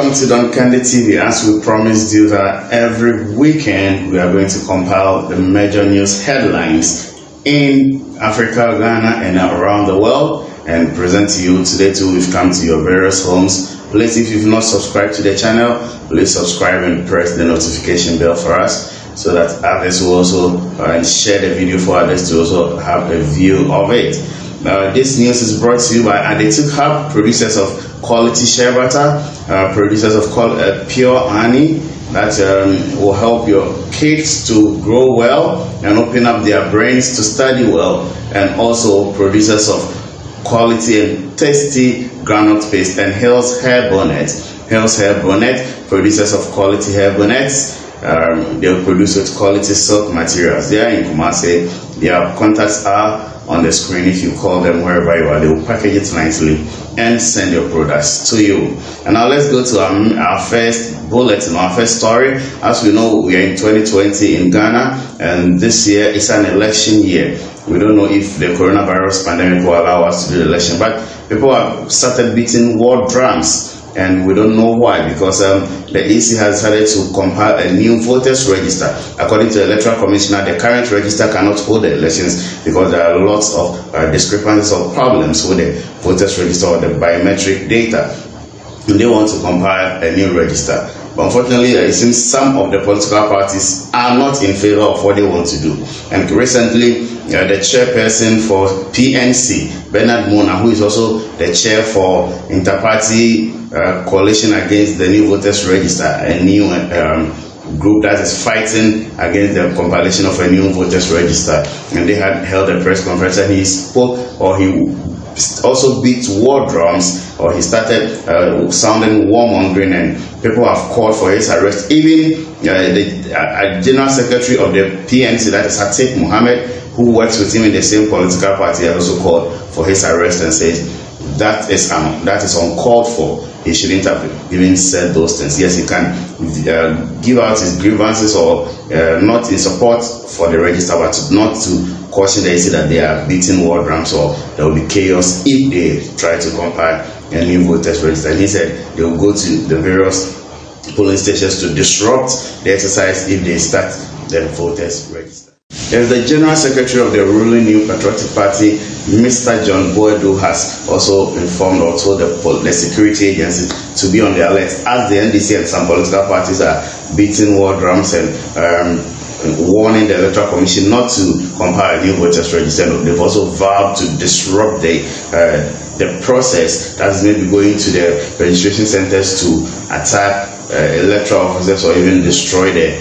Welcome to Don Candy TV. As we promised you that every weekend we are going to compile the major news headlines in Africa, Ghana, and around the world and present to you. Today too, we've come to your various homes. Please, if you've not subscribed to the channel, please subscribe and press the notification bell for us so that others will also share the video for others to also have a view of it. This news is brought to you by Adetuk Hub, producers of quality shea butter, producers of pure honey that will help your kids to grow well and open up their brains to study well, and also producers of quality and tasty groundnut paste, and Hill's Hair Bonnet. Hill's Hair Bonnet, producers of quality hair bonnets. They'll produce with quality silk materials. They are in Kumasi. Their contacts are on the screen. If you call them wherever you are, they will package it nicely and send your products to you. And now let's go to our first bulletin, our first story. As we know, we are in 2020 in Ghana, and this year is an election year. We don't know if the coronavirus pandemic will allow us to do the election, but people have started beating war drums. And we don't know why, because the EC has decided to compile a new voters register. According to the Electoral Commissioner, the current register cannot hold the elections because there are lots of discrepancies or problems with the voters register or the biometric data. And they want to compile a new register. But unfortunately, it seems some of the political parties are not in favor of what they want to do. And recently, the chairperson for PNC, Bernard Mona, who is also the chair for Interparty Coalition Against the New Voters Register, a new group that is fighting against the compilation of a new voters register. And they had held a press conference, and he spoke, or he also beat war drums, or he started sounding warmongering, and people have called for his arrest. Even the general secretary of the PNC, that is Atik Mohammed, who works with him in the same political party, has also called for his arrest and says that is uncalled for. He shouldn't have even said those things. Yes, he can give out his grievances or not in support for the register, but not to caution the EC that they are beating war drums or there will be chaos if they try to compile a new voters register. And he said they will go to the various polling stations to disrupt the exercise if they start the voters register. There's the General Secretary of the ruling New Patriotic Party, Mr. John Boadu, has also informed or told the security agencies to be on the alert as the NDC and some political parties are beating war drums and warning the Electoral Commission not to compile a new voters register. They've also vowed to disrupt the process that is maybe going to the registration centers to attack electoral officers or even destroy the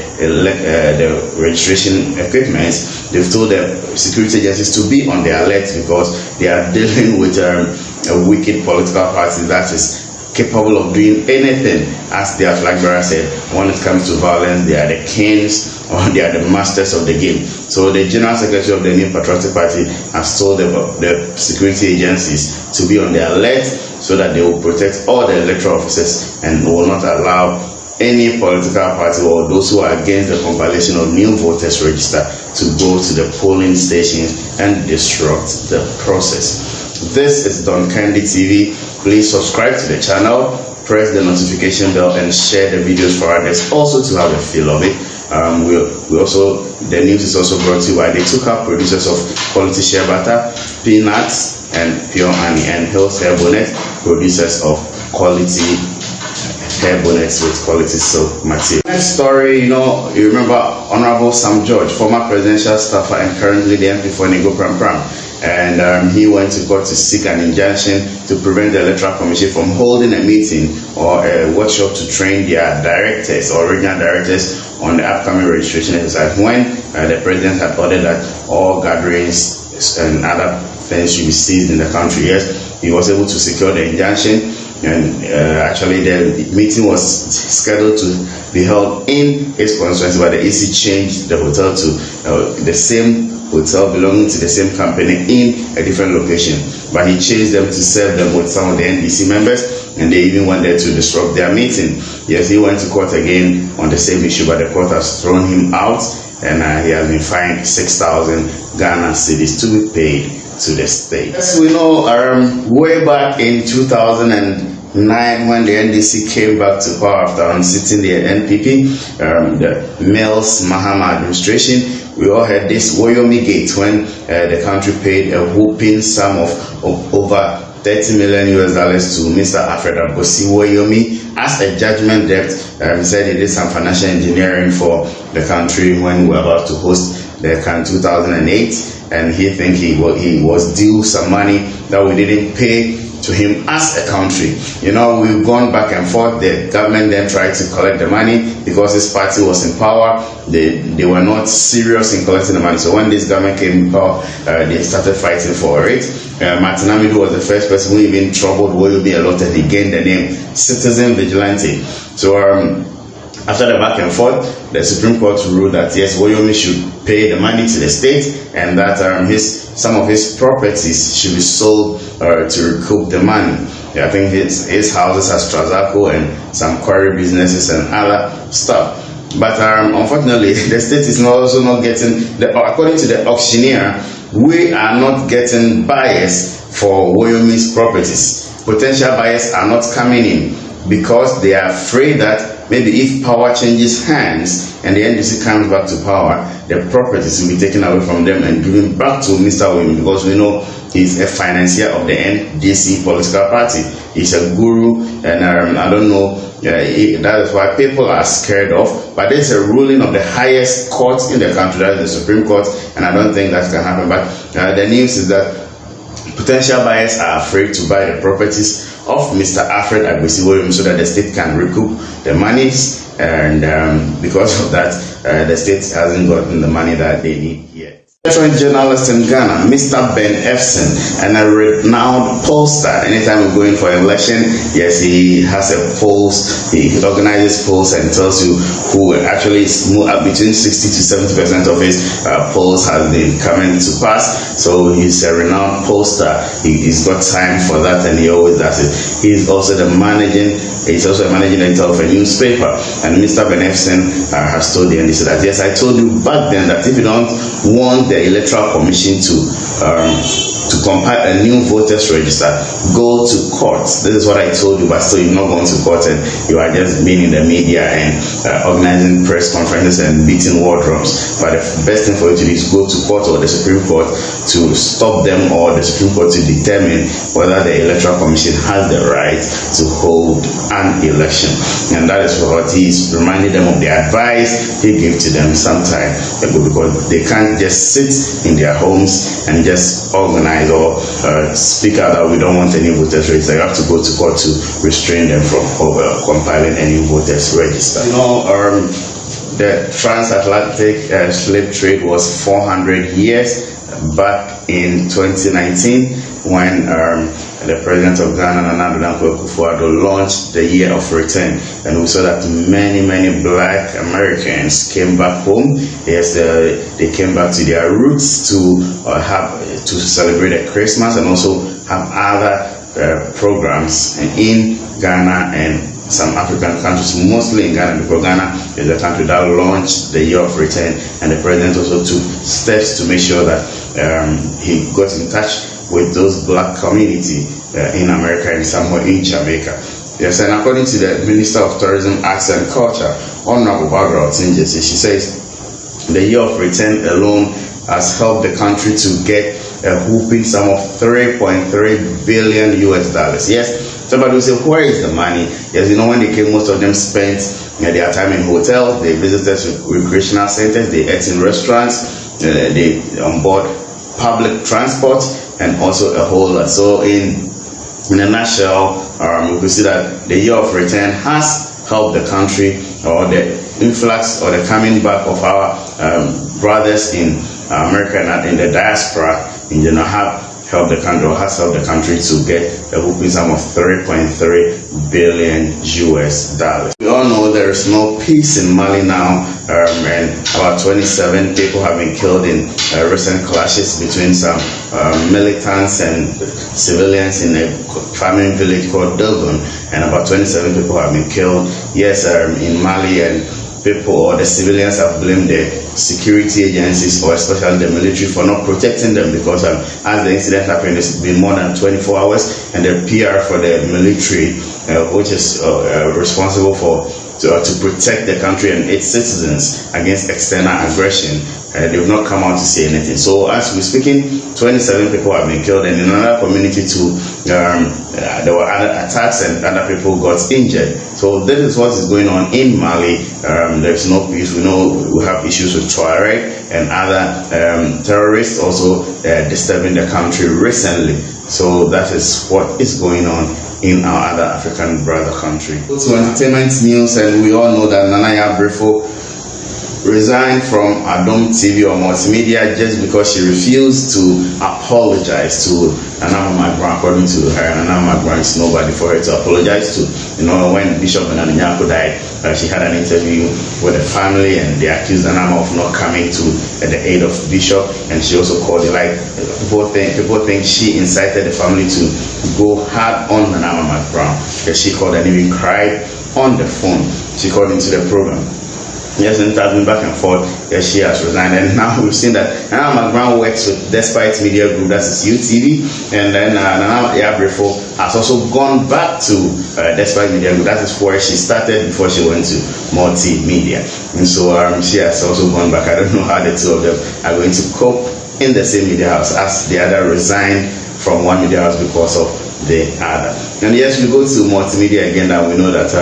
registration equipment. They've told the security agencies to be on the alert because they are dealing with a wicked political party that is capable of doing anything. As their flag bearer said, when it comes to violence, they are the kings or they are the masters of the game. So the General Secretary of the New Patriotic Party has told the security agencies to be on the alert so that they will protect all the electoral officers and will not allow any political party or those who are against the compilation of new voters register to go to the polling stations and disrupt the process. This is Don Candy TV. Please subscribe to the channel, press the notification bell, and share the videos for others also to have a feel of it. The news is also brought to you by Adetuk Hub, producers of quality shea butter, peanuts, and pure honey, and Hill's Hair Bonnet, producers of quality hair bonnets with quality silk material. Next story, you remember Honorable Sam George, former presidential staffer and currently the MP for Nego Pram Pram. And he went to court to seek an injunction to prevent the Electoral Commission from holding a meeting or a workshop to train their directors or regional directors on the upcoming registration exercise when the president had ordered that all gatherings and other things should be seized in the country. Yes, he was able to secure the injunction, and actually the meeting was scheduled to be held in his constituency, but the EC changed the hotel to the same hotel belonging to the same company in a different location. But he changed them to serve them with some of the NDC members, and they even went there to disrupt their meeting. Yes, he went to court again on the same issue, but the court has thrown him out, and he has been fined 6,000 Ghana cedis to be paid to the state. As we know, way back in 2000 and when the NDC came back to power after unseating the NPP, the Mills Mahama administration, we all had this Woyomi Gate when the country paid a whooping sum of over $30 million to Mr. Alfred Abosi Woyomi as a judgment debt. He said he did some financial engineering for the country when we were about to host the CAN 2008, and he think he was due some money that we didn't pay to him as a country. You know, we've gone back and forth. The government then tried to collect the money because his party was in power. They were not serious in collecting the money. So when this government came in power, they started fighting for it. Martin Amidu was the first person who even troubled Woyomi a lot, and he gained the name Citizen Vigilante. So after the back and forth, the Supreme Court ruled that yes, Woyomi should pay the money to the state, and that some of his properties should be sold to recoup the money. I think his houses at Strazako and some quarry businesses and other stuff. But unfortunately, the state is also not getting, according to the auctioneer, we are not getting buyers for Woyomi's properties. Potential buyers are not coming in because they are afraid that maybe if power changes hands and the NDC comes back to power, the properties will be taken away from them and given back to Mr. Woyomi, because we know he's a financier of the NDC political party. He's a guru, and I don't know, that is why people are scared of. But there's a ruling of the highest court in the country, that is the Supreme Court, and I don't think that can happen. But the news is that potential buyers are afraid to buy the properties of Mr. Alfred Abosi Woyomi so that the state can recoup the monies, and because of that, the state hasn't gotten the money that they need yet. Veteran journalist in Ghana, Mr. Ben Efson, and a renowned pollster. Anytime we go in for an election, yes, he has a polls. He organizes polls and tells you who actually is between 60 to 70% of his polls has been coming to pass. So he's a renowned pollster. He's got time for that, and he always does it. He's also a managing editor of a newspaper. And Mr. Ben Efson has told the NDC that yes, I told you back then that if you don't want the Electoral Commission to compile a new voters register, go to court. This is what I told you, but still you're not going to court, and you are just being in the media and organizing press conferences and beating war drums. But the best thing for you to do is go to court or the Supreme Court to stop them, or the Supreme Court to determine whether the Electoral Commission has the right to hold an election. And that is what he's reminding them of the advice he gave to them some time ago, because they can't just sit in their homes and just organize or speak out that we don't want any voters register. You have to go to court to restrain them from compiling any voters register. You know, the transatlantic slave trade was 400 years back in 2019 when the president of Ghana, Nana Addo Akufo-Addo, launched the Year of Return, and we saw that many Black Americans came back home. Yes, they came back to their roots to celebrate a Christmas and also have other programs in Ghana and some African countries, mostly in Ghana, because Ghana is a country that launched the Year of Return, and the president also took steps to make sure that he got in touch with those Black community in America and somewhere in Jamaica. Yes, and according to the Minister of Tourism, Arts and Culture, Honorable Barbara Otinjesi, she says the Year of Return alone has helped the country to get a whooping sum of $3.3 billion. Yes, somebody will say, where is the money? Yes, you know, when they came, most of them spent their time in hotels, they visited recreational centers, they ate in restaurants, they on board public transport, and also a whole lot. So in a nutshell, we could see that the Year of Return has helped the country, or the influx or the coming back of our brothers in America and in the diaspora in general have helped the country, or has helped the country to get a whooping sum of $3.3 billion. We all know there is no peace in Mali now, and about 27 people have been killed in recent clashes between some militants and civilians in a farming village called Dogon, and about 27 people have been killed. Yes, in Mali, and people or the civilians have blamed the security agencies, or especially the military, for not protecting them, because as the incident happened, it's been more than 24 hours, and the PR for the military, which is responsible for to protect the country and its citizens against external aggression, they have not come out to say anything. So as we're speaking, 27 people have been killed, and in another community too, there were other attacks and other people got injured. So this is what is going on in Mali. There's no peace. We know we have issues with Tuareg and other terrorists also disturbing the country recently. So that is what is going on in our other African brother country. To entertainment news, and we all know that Nana Abrefo resigned from Adom TV or Multimedia just because she refused to apologize to Nana Magran. According to her, Nana Magran is nobody for her to apologize to. You know, when Bishop Nyako died, she had an interview with the family, and they accused Nana of not coming to the aid of Bishop, and she also called it, like, people think she incited the family to go hard on Nana Magran, because she called and even cried on the phone. She called into the program. Yes, and it has been back and forth. Yes, she has resigned, and now we've seen that Nana Magran works with Despite Media Group, that is UTV, and then Nana Abrefo has also gone back to Despite Media Group. That is where she started before she went to Multimedia, and so she has also gone back. I don't know how the two of them are going to cope in the same media house, as the other resigned from one media house because of the other. And yes, we go to Multimedia again, that we know that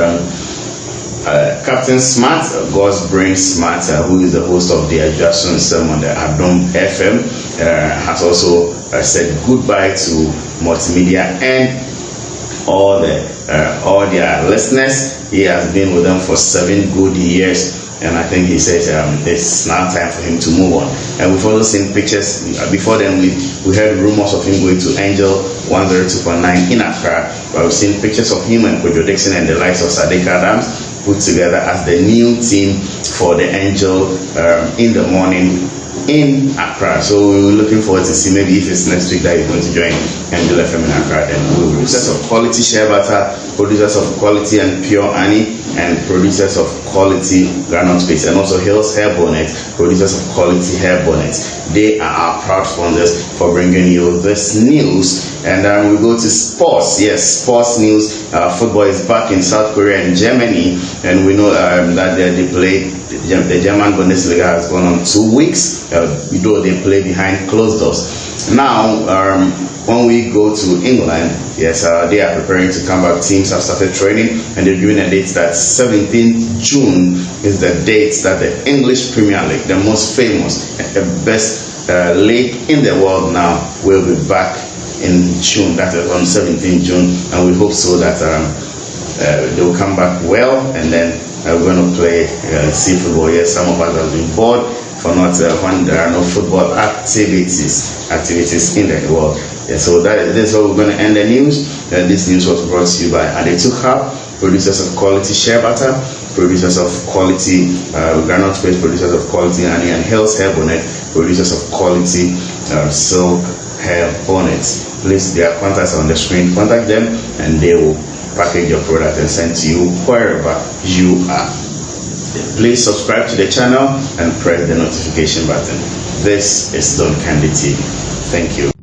Captain Smart, God's Brain Smart, who is the host of the Adjustment Sermon on the Adom FM, has also said goodbye to Multimedia and all their listeners. He has been with them for 7 good years, and I think he says it's now time for him to move on. And we've also seen pictures. Before then, we heard rumors of him going to Angel 102.9 in Accra, but we've seen pictures of him and Kojo Dixon and the likes of Sadiq Adams put together as the new team for the Angel in the morning in Accra. So we're looking forward to see, maybe if it's next week that you're going to join Angel FM in Accra, then we'll producers of quality shea butter, producers of quality and pure honey, and producers of quality groundnut paste, and also Hills Hair Bonnet, producers of quality hair bonnets. They are our proud sponsors for bringing you this news. And we go to sports. Yes, sports news. Football is back in South Korea and Germany, and we know that they played. The German Bundesliga has gone on 2 weeks, though they play behind closed doors. Now, when we go to England, yes, they are preparing to come back. Teams have started training, and they're giving a date that 17th June is the date that the English Premier League, the most famous and the best league in the world now, will be back in June. That is on 17th June, and we hope so that they will come back well, and then we're going to play see football. Yes, some of us have been bored for not when there are no football activities in the world. Yeah, so this is how we're going to end the news. This news was brought to you by Adetuka, producers of quality shea butter, producers of quality groundnut paste, producers of quality honey, and Hills Hair Bonnet, producers of quality silk hair bonnets. Please, their contacts are on the screen. Contact them, and they will package your product and send to you wherever you are. Please subscribe to the channel and press the notification button. This is Don Candy TV. Thank you.